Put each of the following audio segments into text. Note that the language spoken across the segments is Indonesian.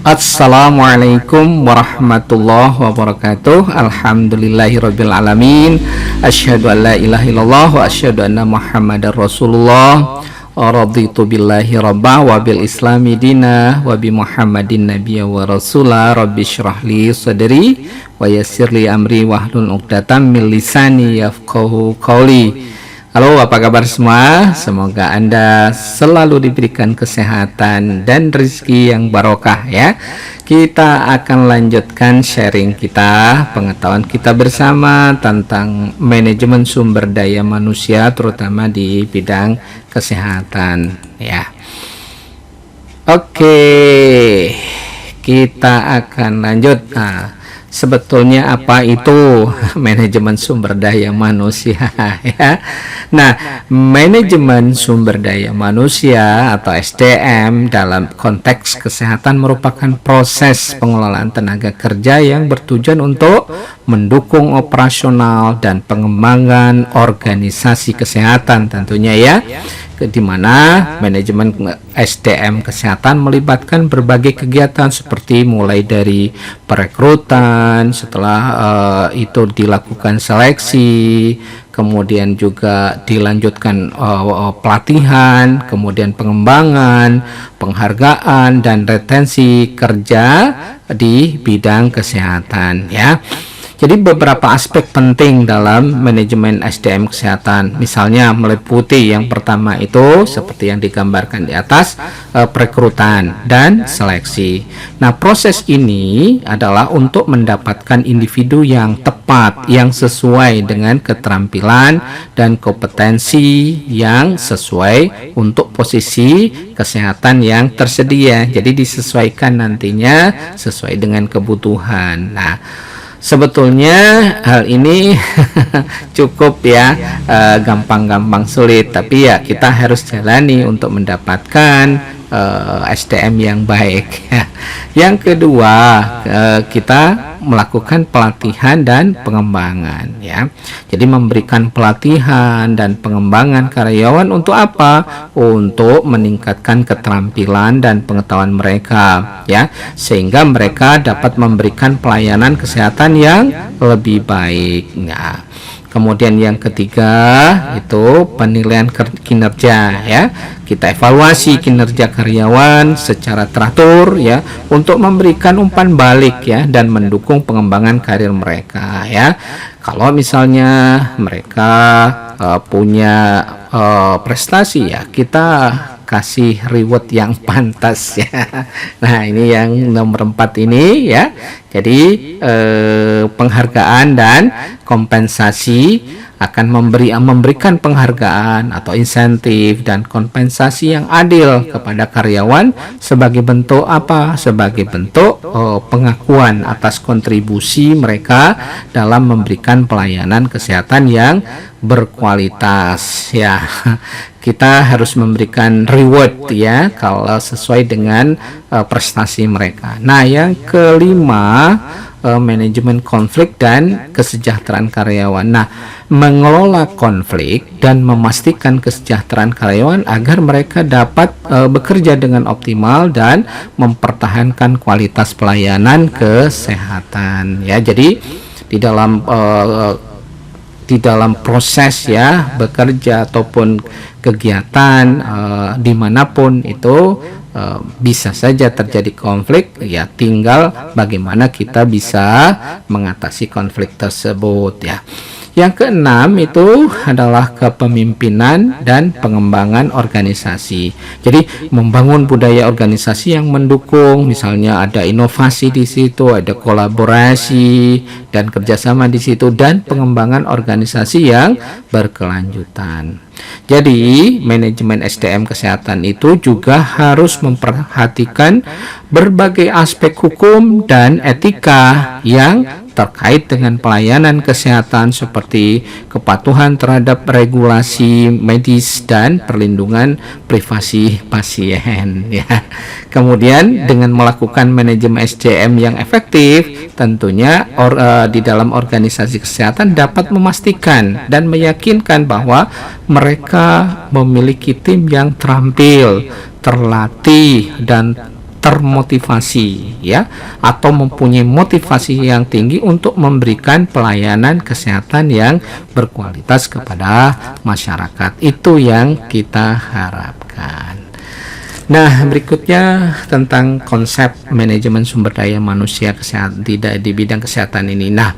Assalamualaikum warahmatullahi wabarakatuh. Alhamdulillahirabbil alamin. Asyhadu an la ilaha illallah wa asyhadu anna Muhammadar Rasulullah. Raditu billahi rabba wa bil islami dina wa bi Muhammadin nabiyya wa rasula. Rabbi shrah li sadri wa yassir li amri wahlul 'uqdatam min lisani yafqahu qawli. Halo, apa kabar semua? Semoga Anda selalu diberikan kesehatan dan rezeki yang barokah ya. Kita akan lanjutkan sharing kita, pengetahuan kita bersama tentang manajemen sumber daya manusia, terutama di bidang kesehatan ya. Oke, kita akan lanjut. Sebetulnya apa itu manajemen sumber daya manusia ya? Nah, manajemen sumber daya manusia atau SDM dalam konteks kesehatan merupakan proses pengelolaan tenaga kerja yang bertujuan untuk mendukung operasional dan pengembangan organisasi kesehatan tentunya ya, di mana manajemen SDM kesehatan melibatkan berbagai kegiatan seperti mulai dari perekrutan, setelah itu dilakukan seleksi, kemudian juga dilanjutkan pelatihan, kemudian pengembangan, penghargaan dan retensi kerja di bidang kesehatan ya. Jadi beberapa aspek penting dalam manajemen SDM kesehatan, misalnya meliputi yang pertama itu seperti yang digambarkan di atas, perekrutan dan seleksi. Nah, proses ini adalah untuk mendapatkan individu yang tepat, yang sesuai dengan keterampilan dan kompetensi yang sesuai untuk posisi kesehatan yang tersedia. Jadi disesuaikan nantinya sesuai dengan kebutuhan. Nah, sebetulnya hal ini cukup ya, gampang-gampang sulit, tapi ya kita harus jalani untuk mendapatkan SDM yang baik ya. Yang kedua, kita melakukan pelatihan dan pengembangan ya. Jadi memberikan pelatihan dan pengembangan karyawan untuk apa? Untuk meningkatkan keterampilan dan pengetahuan mereka ya, sehingga mereka dapat memberikan pelayanan kesehatan yang lebih baik ya. Kemudian yang ketiga itu penilaian kinerja ya. Kita evaluasi kinerja karyawan secara teratur ya, untuk memberikan umpan balik ya dan mendukung pengembangan karir mereka ya. Kalau misalnya mereka punya prestasi ya, kita kasih reward yang pantas ya. Nah, ini yang nomor 4 ini ya. Jadi penghargaan dan kompensasi akan memberikan penghargaan atau insentif dan kompensasi yang adil kepada karyawan sebagai bentuk apa? Sebagai bentuk pengakuan atas kontribusi mereka dalam memberikan pelayanan kesehatan yang berkualitas ya. Kita harus memberikan reward ya kalau sesuai dengan prestasi mereka. Nah, yang kelima, manajemen konflik dan kesejahteraan karyawan. Nah, mengelola konflik dan memastikan kesejahteraan karyawan agar mereka dapat bekerja dengan optimal dan mempertahankan kualitas pelayanan kesehatan ya. Jadi di dalam proses ya bekerja ataupun kegiatan dimanapun itu bisa saja terjadi konflik ya, tinggal bagaimana kita bisa mengatasi konflik tersebut ya. Yang keenam itu adalah kepemimpinan dan pengembangan organisasi. Jadi membangun budaya organisasi yang mendukung, misalnya ada inovasi di situ, ada kolaborasi dan kerjasama di situ, dan pengembangan organisasi yang berkelanjutan. Jadi manajemen SDM kesehatan itu juga harus memperhatikan berbagai aspek hukum dan etika yang terkait dengan pelayanan kesehatan seperti kepatuhan terhadap regulasi medis dan perlindungan privasi pasien ya. Kemudian dengan melakukan manajemen SDM yang efektif, tentunya di dalam organisasi kesehatan dapat memastikan dan meyakinkan bahwa mereka memiliki tim yang terampil, terlatih dan termotivasi ya, atau mempunyai motivasi yang tinggi untuk memberikan pelayanan kesehatan yang berkualitas kepada masyarakat. Itu yang kita harapkan. Nah, berikutnya tentang konsep manajemen sumber daya manusia kesehatan di bidang kesehatan ini. Nah,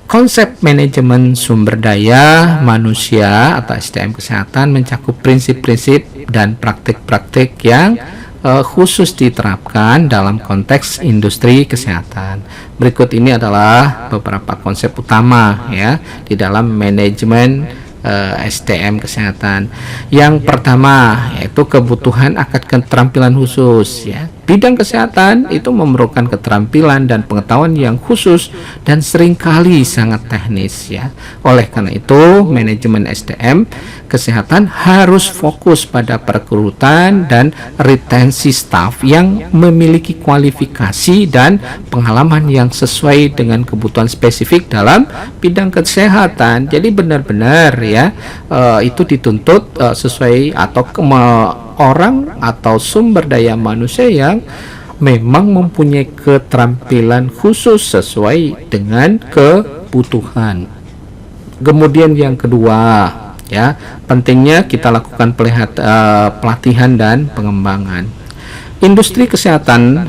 konsep manajemen sumber daya manusia atau SDM kesehatan mencakup prinsip-prinsip dan praktik-praktik yang khusus diterapkan dalam konteks industri kesehatan. Berikut ini adalah beberapa konsep utama ya di dalam manajemen SDM kesehatan. Yang pertama yaitu kebutuhan akan keterampilan khusus ya. Bidang kesehatan itu memerlukan keterampilan dan pengetahuan yang khusus dan seringkali sangat teknis ya. Oleh karena itu, manajemen SDM kesehatan harus fokus pada perekrutan dan retensi staf yang memiliki kualifikasi dan pengalaman yang sesuai dengan kebutuhan spesifik dalam bidang kesehatan. Jadi benar-benar ya itu dituntut sesuai atau orang atau sumber daya manusia yang memang mempunyai keterampilan khusus sesuai dengan kebutuhan. Kemudian yang kedua ya, pentingnya kita lakukan pelatihan dan pengembangan. Industri kesehatan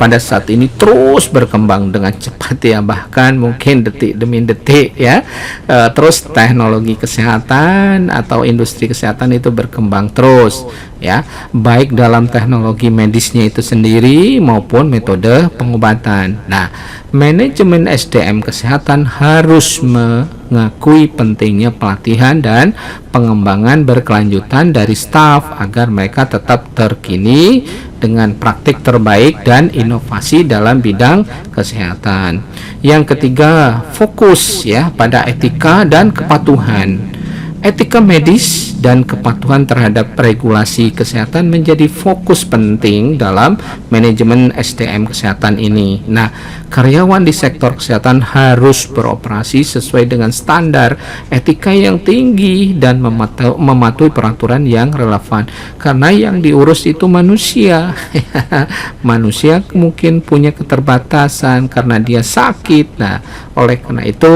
pada saat ini terus berkembang dengan cepat ya, bahkan mungkin detik demi detik ya. Terus teknologi kesehatan atau industri kesehatan itu berkembang terus ya, baik dalam teknologi medisnya itu sendiri maupun metode pengobatan. Nah, manajemen SDM kesehatan harus mengakui pentingnya pelatihan dan pengembangan berkelanjutan dari staf agar mereka tetap terkini dengan praktik terbaik dan inovasi dalam bidang kesehatan. Yang ketiga, fokus ya pada etika dan kepatuhan. Etika medis dan kepatuhan terhadap regulasi kesehatan menjadi fokus penting dalam manajemen SDM kesehatan ini. Nah, karyawan di sektor kesehatan harus beroperasi sesuai dengan standar etika yang tinggi dan mematuhi peraturan yang relevan. Karena yang diurus itu manusia. Manusia mungkin punya keterbatasan karena dia sakit. Nah, oleh karena itu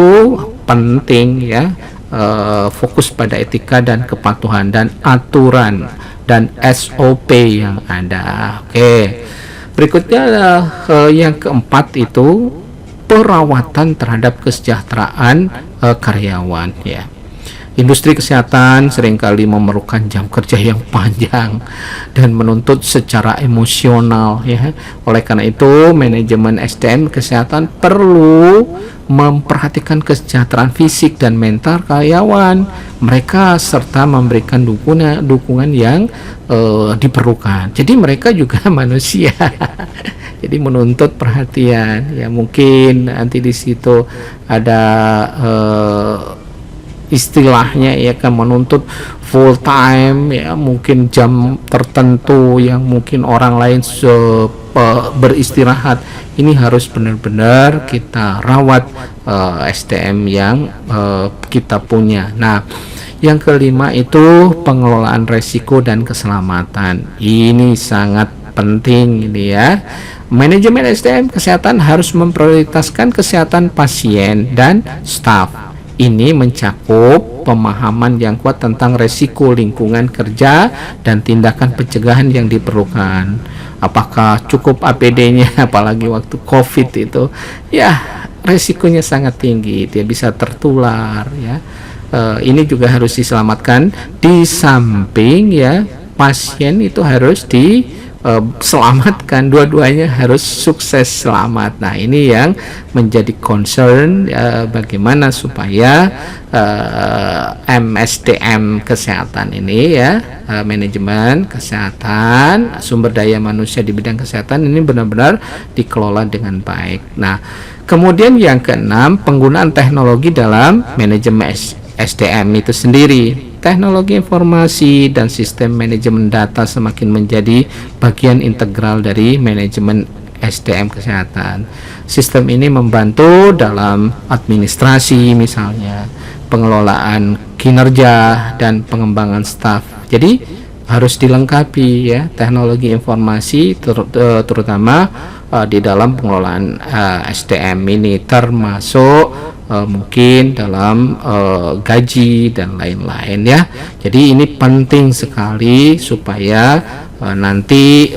penting ya fokus pada etika dan kepatuhan dan aturan dan SOP yang ada. Oke. Berikutnya yang keempat itu perawatan terhadap kesejahteraan karyawan ya. Industri kesehatan seringkali memerlukan jam kerja yang panjang dan menuntut secara emosional ya. Oleh karena itu, manajemen SDM kesehatan perlu memperhatikan kesejahteraan fisik dan mental karyawan mereka serta memberikan dukungan yang diperlukan. Jadi mereka juga manusia. Jadi menuntut perhatian ya. Mungkin nanti di situ ada istilahnya ya kan, menuntut full time ya, mungkin jam tertentu yang mungkin orang lain beristirahat. Ini harus benar-benar kita rawat SDM yang kita punya. Nah, yang kelima itu pengelolaan resiko dan keselamatan. Ini sangat penting ini ya. Manajemen SDM kesehatan harus memprioritaskan kesehatan pasien dan staf. Ini mencakup pemahaman yang kuat tentang resiko lingkungan kerja dan tindakan pencegahan yang diperlukan. Apakah cukup APD-nya, apalagi waktu COVID itu, ya resikonya sangat tinggi, dia bisa tertular ya. Ini juga harus diselamatkan. Di samping ya pasien itu harus selamatkan, dua-duanya harus sukses selamat. Nah, ini yang menjadi concern bagaimana supaya MSDM kesehatan ini ya, manajemen kesehatan sumber daya manusia di bidang kesehatan ini benar-benar dikelola dengan baik. Nah, kemudian yang keenam, penggunaan teknologi dalam manajemen SDM itu sendiri. Teknologi informasi dan sistem manajemen data semakin menjadi bagian integral dari manajemen SDM kesehatan. Sistem ini membantu dalam administrasi misalnya, pengelolaan kinerja dan pengembangan staf. Jadi harus dilengkapi ya teknologi informasi terutama di dalam pengelolaan SDM ini, termasuk mungkin dalam gaji dan lain-lain ya. Jadi ini penting sekali supaya nanti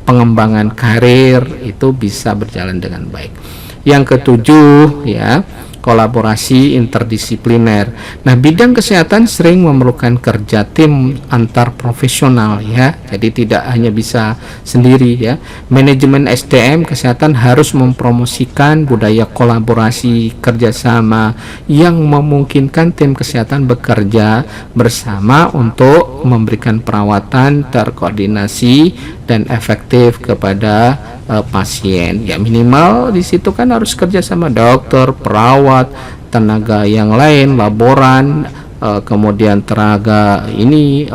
pengembangan karir itu bisa berjalan dengan baik. Yang ketujuh ya, kolaborasi interdisipliner. Nah, bidang kesehatan sering memerlukan kerja tim antar profesional ya. Jadi tidak hanya bisa sendiri ya. Manajemen SDM kesehatan harus mempromosikan budaya kolaborasi kerjasama yang memungkinkan tim kesehatan bekerja bersama untuk memberikan perawatan terkoordinasi dan efektif kepada pasien ya. Minimal di situ kan harus kerja sama dokter, perawat, tenaga yang lain, laboran, kemudian tenaga ini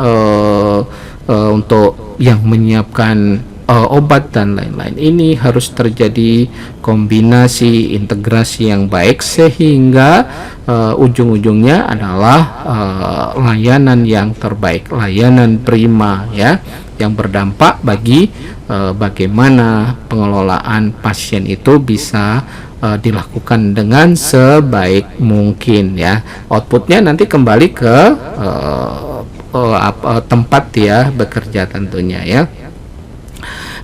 untuk yang menyiapkan obat dan lain-lain. Ini harus terjadi kombinasi integrasi yang baik sehingga ujung-ujungnya adalah layanan yang terbaik, layanan prima ya, yang berdampak bagi bagaimana pengelolaan pasien itu bisa dilakukan dengan sebaik mungkin ya. Outputnya nanti kembali ke tempat ya bekerja tentunya ya.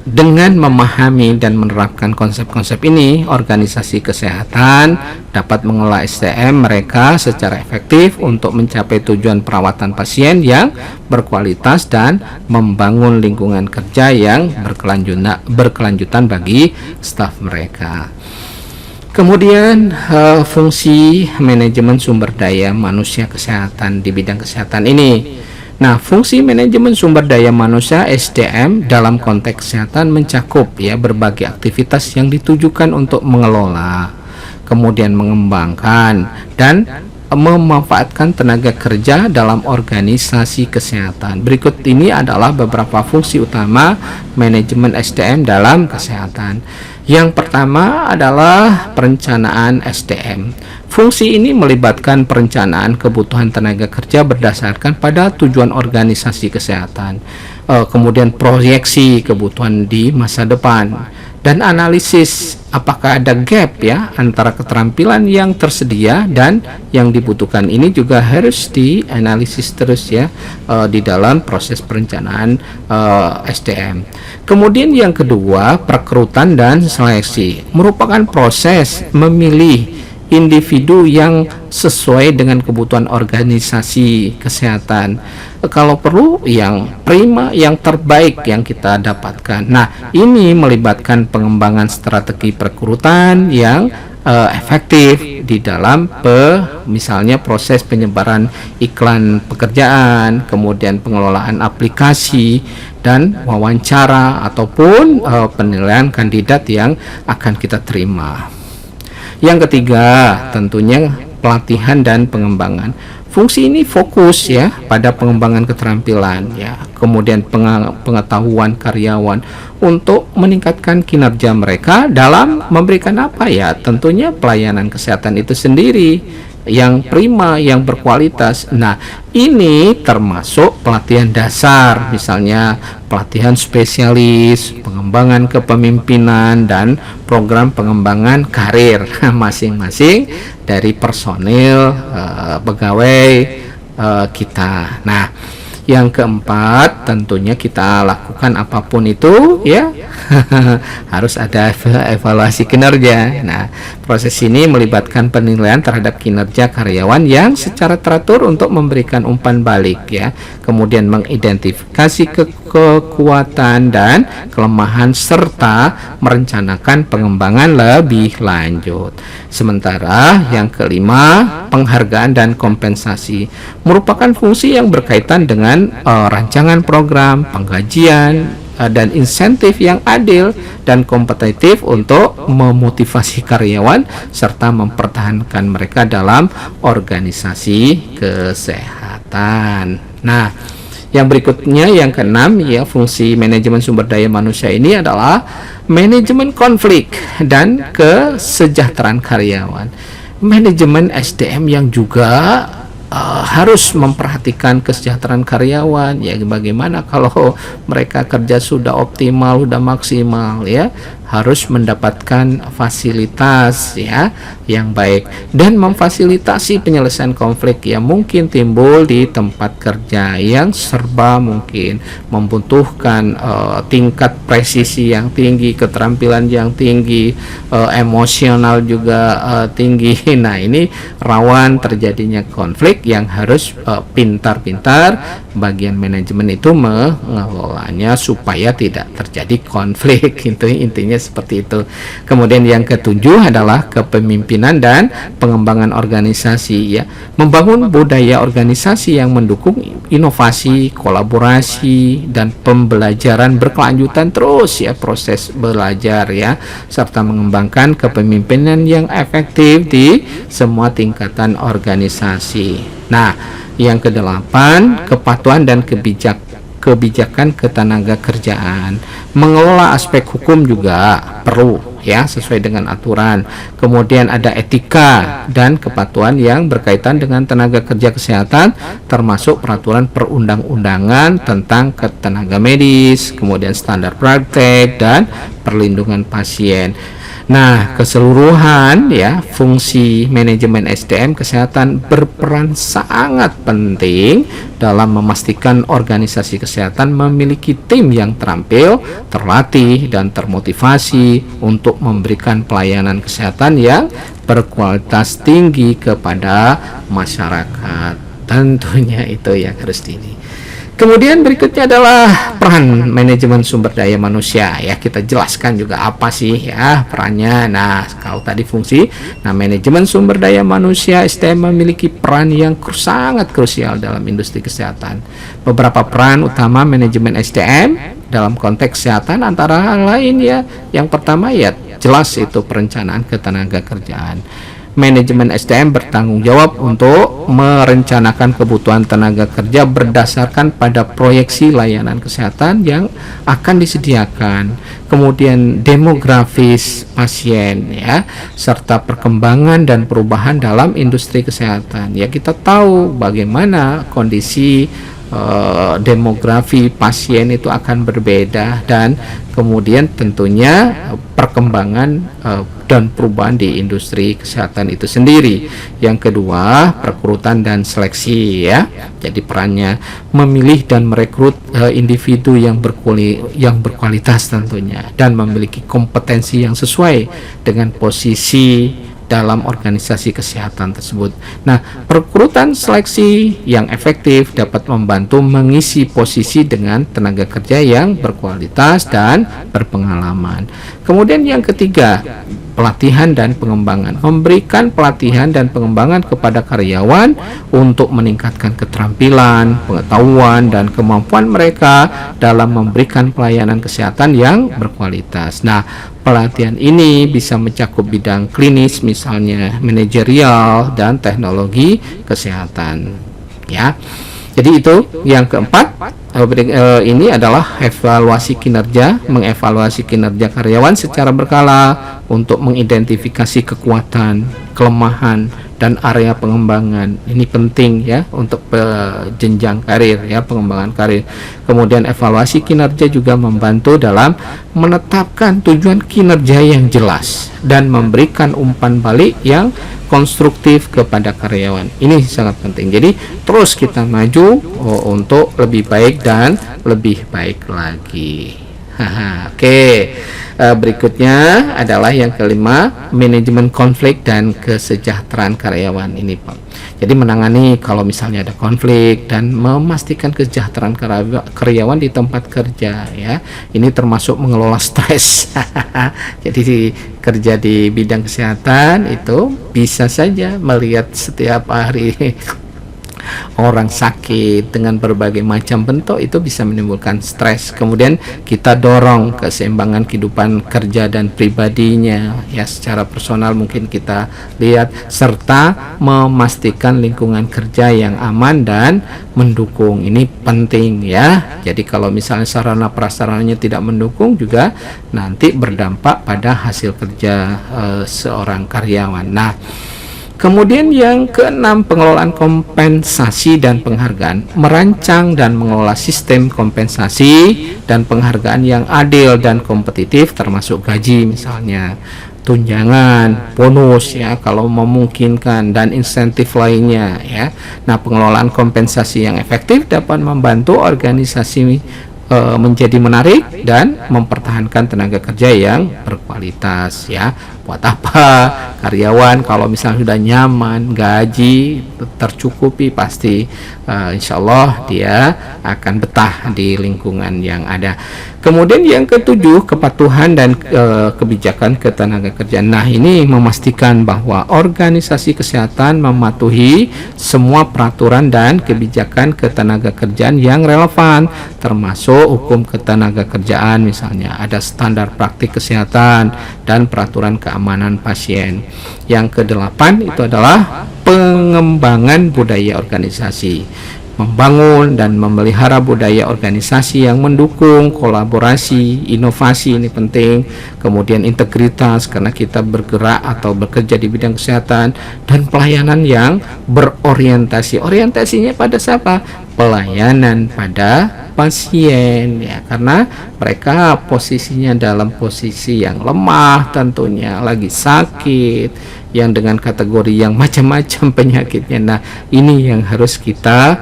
Dengan memahami dan menerapkan konsep-konsep ini, organisasi kesehatan dapat mengelola SDM mereka secara efektif untuk mencapai tujuan perawatan pasien yang berkualitas dan membangun lingkungan kerja yang berkelanjutan bagi staf mereka. Kemudian fungsi manajemen sumber daya manusia kesehatan di bidang kesehatan ini. Nah, fungsi manajemen sumber daya manusia SDM dalam konteks kesehatan mencakup ya berbagai aktivitas yang ditujukan untuk mengelola, kemudian mengembangkan dan memanfaatkan tenaga kerja dalam organisasi kesehatan. Berikut ini adalah beberapa fungsi utama manajemen SDM dalam kesehatan. Yang pertama adalah perencanaan SDM. Fungsi ini melibatkan perencanaan kebutuhan tenaga kerja berdasarkan pada tujuan organisasi kesehatan, kemudian proyeksi kebutuhan di masa depan, dan analisis apakah ada gap ya antara keterampilan yang tersedia dan yang dibutuhkan. Ini juga harus dianalisis terus ya di dalam proses perencanaan SDM. Kemudian yang kedua, perekrutan dan seleksi merupakan proses memilih individu yang sesuai dengan kebutuhan organisasi kesehatan. Kalau perlu yang prima, yang terbaik yang kita dapatkan. Nah, ini melibatkan pengembangan strategi perekrutan yang efektif di dalam misalnya proses penyebaran iklan pekerjaan, kemudian pengelolaan aplikasi dan wawancara ataupun penilaian kandidat yang akan kita terima. Yang ketiga, tentunya pelatihan dan pengembangan. Fungsi ini fokus ya pada pengembangan keterampilan ya, kemudian pengetahuan karyawan untuk meningkatkan kinerja mereka dalam memberikan apa ya? Tentunya pelayanan kesehatan itu sendiri yang prima, yang berkualitas. Nah, ini termasuk pelatihan dasar, misalnya pelatihan spesialis, pengembangan kepemimpinan, dan program pengembangan karir masing-masing dari personil pegawai kita. Nah, yang keempat, tentunya kita lakukan apapun itu ya harus ada evaluasi kinerja. Nah, proses ini melibatkan penilaian terhadap kinerja karyawan yang secara teratur untuk memberikan umpan balik ya, kemudian mengidentifikasi kekuatan dan kelemahan serta merencanakan pengembangan lebih lanjut. Sementara yang kelima, penghargaan dan kompensasi merupakan fungsi yang berkaitan dengan rancangan program, penggajian, dan insentif yang adil dan kompetitif untuk memotivasi karyawan serta mempertahankan mereka dalam organisasi kesehatan. Nah, yang berikutnya yang keenam ya, fungsi manajemen sumber daya manusia ini adalah manajemen konflik dan kesejahteraan karyawan. Manajemen SDM yang juga harus memperhatikan kesejahteraan karyawan. Ya, bagaimana kalau mereka kerja sudah optimal, sudah maksimal, ya, harus mendapatkan fasilitas, ya, yang baik, dan memfasilitasi penyelesaian konflik yang mungkin timbul di tempat kerja yang serba mungkin membutuhkan tingkat presisi yang tinggi, keterampilan yang tinggi, emosional juga tinggi. Nah, ini rawan terjadinya konflik yang harus pintar-pintar bagian manajemen itu mengelolanya supaya tidak terjadi konflik. Itu intinya seperti itu. Kemudian yang ketujuh adalah kepemimpinan dan pengembangan organisasi, ya, membangun budaya organisasi yang mendukung inovasi, kolaborasi, dan pembelajaran berkelanjutan terus, ya, proses belajar, ya, serta mengembangkan kepemimpinan yang efektif di semua tingkatan organisasi. Nah, yang kedelapan, kepatuhan dan kebijakan ketenaga kerjaan. Mengelola aspek hukum juga perlu, ya, sesuai dengan aturan. Kemudian ada etika dan kepatuhan yang berkaitan dengan tenaga kerja kesehatan, termasuk peraturan perundang-undangan tentang ketenaga medis, kemudian standar praktek dan perlindungan pasien. Nah, keseluruhan, ya, fungsi manajemen SDM kesehatan berperan sangat penting dalam memastikan organisasi kesehatan memiliki tim yang terampil, terlatih, dan termotivasi untuk memberikan pelayanan kesehatan yang berkualitas tinggi kepada masyarakat. Tentunya itu yang harus Kemudian berikutnya adalah peran manajemen sumber daya manusia, ya, kita jelaskan juga apa sih, ya, perannya. Nah, kalau tadi fungsi, nah, manajemen sumber daya manusia SDM memiliki peran yang sangat krusial dalam industri kesehatan. Beberapa peran utama manajemen SDM dalam konteks kesehatan antara lain, ya, yang pertama, ya, jelas itu perencanaan ketenaga kerjaan. Manajemen SDM bertanggung jawab untuk merencanakan kebutuhan tenaga kerja berdasarkan pada proyeksi layanan kesehatan yang akan disediakan, kemudian demografis pasien, ya, serta perkembangan dan perubahan dalam industri kesehatan. Ya, kita tahu bagaimana kondisi demografi pasien itu akan berbeda, dan kemudian tentunya perkembangan dan perubahan di industri kesehatan itu sendiri. Yang kedua, perekrutan dan seleksi, ya. Jadi perannya memilih dan merekrut individu yang berkualitas tentunya, dan memiliki kompetensi yang sesuai dengan posisi dalam organisasi kesehatan tersebut. Nah, perekrutan seleksi yang efektif dapat membantu mengisi posisi dengan tenaga kerja yang berkualitas dan berpengalaman. Kemudian yang ketiga, pelatihan dan pengembangan. Memberikan pelatihan dan pengembangan kepada karyawan untuk meningkatkan keterampilan, pengetahuan, dan kemampuan mereka dalam memberikan pelayanan kesehatan yang berkualitas. Nah, pelatihan ini bisa mencakup bidang klinis, misalnya manajerial dan teknologi kesehatan, ya. Jadi itu yang keempat. Ini adalah evaluasi kinerja, mengevaluasi kinerja karyawan secara berkala untuk mengidentifikasi kekuatan, kelemahan, dan area pengembangan. Ini penting, ya, untuk jenjang karir, ya, pengembangan karir. Kemudian evaluasi kinerja juga membantu dalam menetapkan tujuan kinerja yang jelas dan memberikan umpan balik yang konstruktif kepada karyawan. Ini sangat penting. Jadi terus kita maju untuk lebih baik dan lebih baik lagi. Oke. Berikutnya adalah yang kelima, manajemen konflik dan kesejahteraan karyawan. Ini, Pak. Jadi menangani kalau misalnya ada konflik dan memastikan kesejahteraan karyawan di tempat kerja, ya. Ini termasuk mengelola stres. Jadi kerja di bidang kesehatan itu bisa saja melihat setiap hari orang sakit dengan berbagai macam bentuk, itu bisa menimbulkan stres. Kemudian kita dorong keseimbangan kehidupan kerja dan pribadinya, ya, secara personal mungkin kita lihat, serta memastikan lingkungan kerja yang aman dan mendukung. Ini penting, ya. Jadi kalau misalnya sarana prasarananya tidak mendukung juga nanti berdampak pada hasil kerja seorang karyawan. Nah, Kemudian yang keenam, pengelolaan kompensasi dan penghargaan. Merancang dan mengelola sistem kompensasi dan penghargaan yang adil dan kompetitif, termasuk gaji misalnya, tunjangan, bonus ya kalau memungkinkan, dan insentif lainnya ya. Nah, pengelolaan kompensasi yang efektif dapat membantu organisasi menjadi menarik dan mempertahankan tenaga kerja yang berkualitas ya. Buat apa karyawan kalau misalnya sudah nyaman, gaji tercukupi, pasti insya Allah dia akan betah di lingkungan yang ada. Kemudian yang ketujuh, kepatuhan dan kebijakan ketenaga kerjaan. Nah, ini memastikan bahwa organisasi kesehatan mematuhi semua peraturan dan kebijakan ketenaga kerjaan yang relevan, termasuk hukum ketenaga kerjaan, misalnya ada standar praktik kesehatan dan peraturan keamanan pasien. Yang kedelapan itu adalah pengembangan budaya organisasi, membangun dan memelihara budaya organisasi yang mendukung kolaborasi, inovasi, ini penting, kemudian integritas karena kita bergerak atau bekerja di bidang kesehatan, dan pelayanan yang berorientasi. Orientasinya pada siapa? Pelayanan pada pasien ya, karena mereka posisinya dalam posisi yang lemah, tentunya lagi sakit, yang dengan kategori yang macam-macam penyakitnya. Nah, ini yang harus kita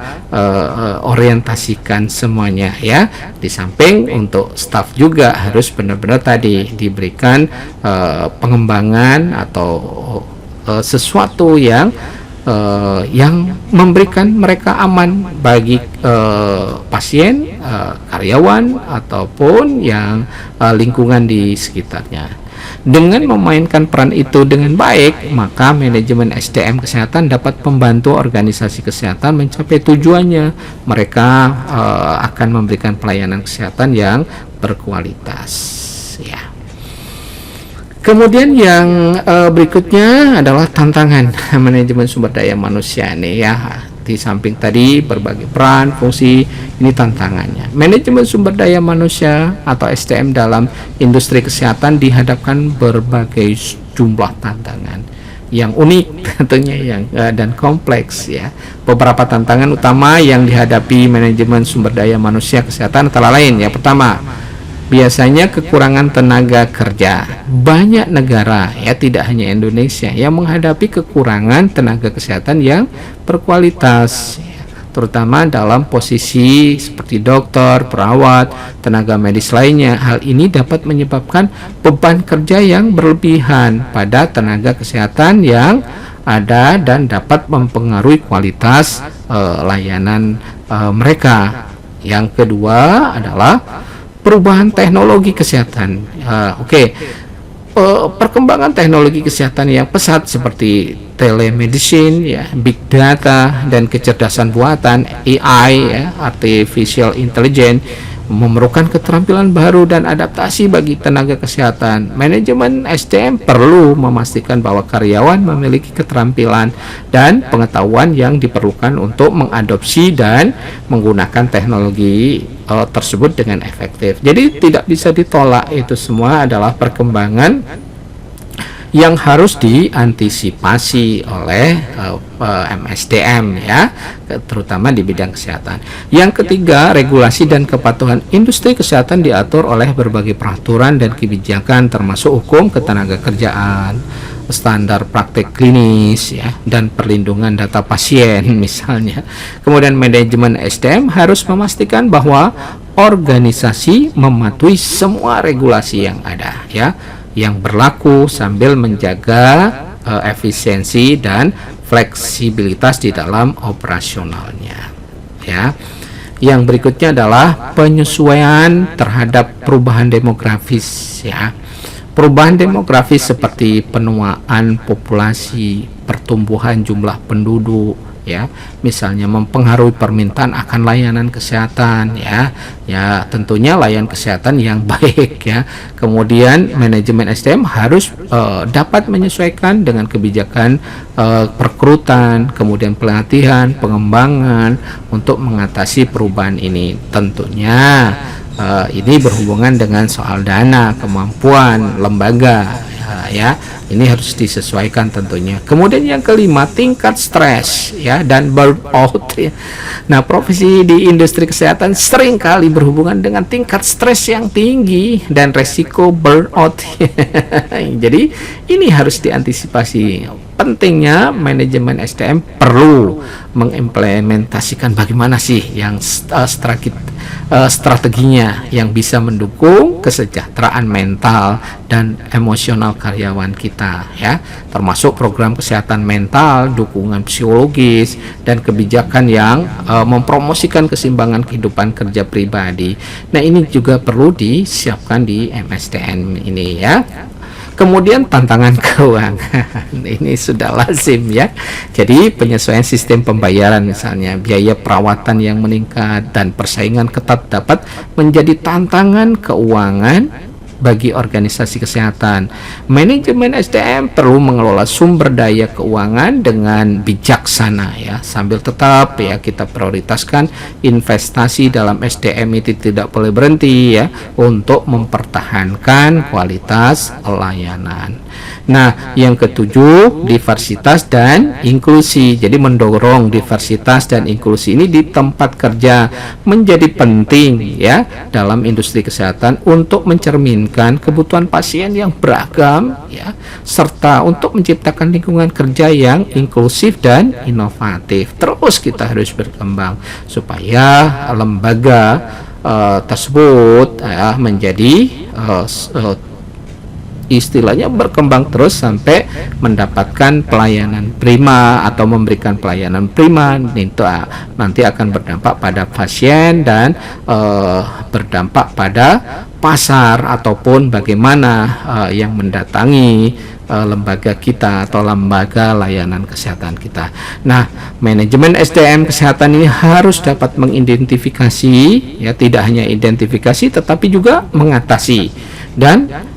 orientasikan semuanya ya. Di samping untuk staf juga harus benar-benar tadi diberikan pengembangan atau sesuatu yang memberikan mereka aman bagi pasien, karyawan ataupun yang lingkungan di sekitarnya. Dengan memainkan peran itu dengan baik, maka manajemen SDM kesehatan dapat membantu organisasi kesehatan mencapai tujuannya. Mereka akan memberikan pelayanan kesehatan yang berkualitas ya. Kemudian yang berikutnya adalah tantangan manajemen sumber daya manusia nih ya. Di samping tadi berbagai peran, fungsi, ini tantangannya. Manajemen sumber daya manusia atau SDM dalam industri kesehatan dihadapkan berbagai jumlah tantangan yang unik tentunya yang dan kompleks ya. Beberapa tantangan utama yang dihadapi manajemen sumber daya manusia kesehatan antara lain, yang pertama, biasanya kekurangan tenaga kerja. Banyak negara ya, tidak hanya Indonesia, yang menghadapi kekurangan tenaga kesehatan yang berkualitas, terutama dalam posisi seperti dokter, perawat, tenaga medis lainnya. Hal ini dapat menyebabkan beban kerja yang berlebihan pada tenaga kesehatan yang ada dan dapat mempengaruhi kualitas layanan mereka. Yang kedua adalah perubahan teknologi kesehatan. Perkembangan teknologi kesehatan yang pesat seperti telemedicine, ya, big data dan kecerdasan buatan (AI), ya, artificial intelligence, memerlukan keterampilan baru dan adaptasi bagi tenaga kesehatan. Manajemen SDM perlu memastikan bahwa karyawan memiliki keterampilan dan pengetahuan yang diperlukan untuk mengadopsi dan menggunakan teknologi tersebut dengan efektif. Jadi tidak bisa ditolak, itu semua adalah perkembangan yang harus diantisipasi oleh MSDM, ya, terutama di bidang kesehatan. Yang ketiga, regulasi dan kepatuhan industri kesehatan diatur oleh berbagai peraturan dan kebijakan, termasuk hukum ketenaga kerjaan, standar praktek klinis, ya, dan perlindungan data pasien misalnya. Kemudian manajemen SDM harus memastikan bahwa organisasi mematuhi semua regulasi yang ada, ya, yang berlaku sambil menjaga efisiensi dan fleksibilitas di dalam operasionalnya, ya. Yang berikutnya adalah penyesuaian terhadap perubahan demografis, ya. Perubahan demografis seperti penuaan populasi, pertumbuhan jumlah penduduk, ya, misalnya mempengaruhi permintaan akan layanan kesehatan, ya, tentunya layanan kesehatan yang baik, ya. Kemudian manajemen SDM harus dapat menyesuaikan dengan kebijakan perekrutan, kemudian pelatihan, pengembangan untuk mengatasi perubahan ini. Tentunya ini berhubungan dengan soal dana, kemampuan lembaga, ya. Ini harus disesuaikan tentunya. Kemudian yang kelima, tingkat stres ya dan burnout ya. Nah, profesi di industri kesehatan sering kali berhubungan dengan tingkat stres yang tinggi dan resiko burnout. Jadi ini harus diantisipasi. Pentingnya manajemen SDM perlu mengimplementasikan bagaimana sih yang strateginya yang bisa mendukung kesejahteraan mental dan emosional karyawan kita ya, termasuk program kesehatan mental, dukungan psikologis dan kebijakan yang mempromosikan keseimbangan kehidupan kerja pribadi. Nah, ini juga perlu disiapkan di MSDM ini ya. Kemudian tantangan keuangan ini sudah lazim ya. Jadi penyesuaian sistem pembayaran, misalnya biaya perawatan yang meningkat dan persaingan ketat dapat menjadi tantangan keuangan bagi organisasi kesehatan. Manajemen SDM perlu mengelola sumber daya keuangan dengan bijaksana ya, sambil tetap ya kita prioritaskan investasi dalam SDM itu tidak boleh berhenti ya, untuk mempertahankan kualitas layanan. Nah, yang ketujuh, diversitas dan inklusi. Jadi mendorong diversitas dan inklusi ini di tempat kerja menjadi penting ya dalam industri kesehatan untuk mencerminkan kebutuhan pasien yang beragam ya, serta untuk menciptakan lingkungan kerja yang inklusif dan inovatif. Terus kita harus berkembang supaya lembaga tersebut ya menjadi istilahnya berkembang terus sampai mendapatkan pelayanan prima atau memberikan pelayanan prima. Itu nanti akan berdampak pada pasien dan berdampak pada pasar ataupun bagaimana yang mendatangi lembaga kita atau lembaga layanan kesehatan kita. Nah, manajemen SDM kesehatan ini harus dapat mengidentifikasi ya, tidak hanya identifikasi tetapi juga mengatasi dan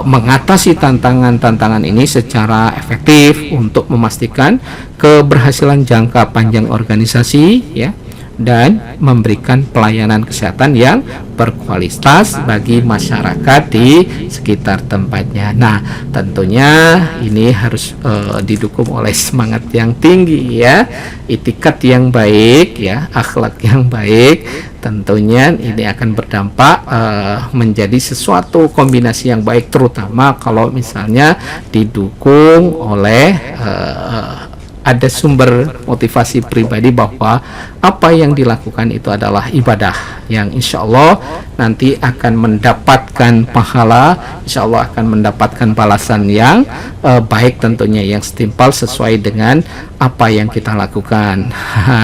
mengatasi tantangan-tantangan ini secara efektif untuk memastikan keberhasilan jangka panjang organisasi ya, dan memberikan pelayanan kesehatan yang berkualitas bagi masyarakat di sekitar tempatnya. Nah, tentunya ini harus didukung oleh semangat yang tinggi ya, itikat yang baik ya, akhlak yang baik. Tentunya ini akan berdampak menjadi sesuatu kombinasi yang baik, terutama kalau misalnya didukung oleh ada sumber motivasi pribadi bahwa apa yang dilakukan itu adalah ibadah yang insya Allah nanti akan mendapatkan pahala, insya Allah akan mendapatkan balasan yang baik tentunya, yang setimpal sesuai dengan apa yang kita lakukan.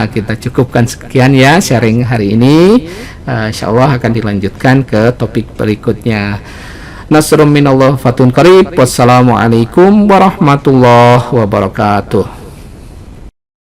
Kita cukupkan sekian ya sharing hari ini. Insya Allah akan dilanjutkan ke topik berikutnya. Nasrun minallah fatun qarib. Wassalamualaikum warahmatullahi wabarakatuh.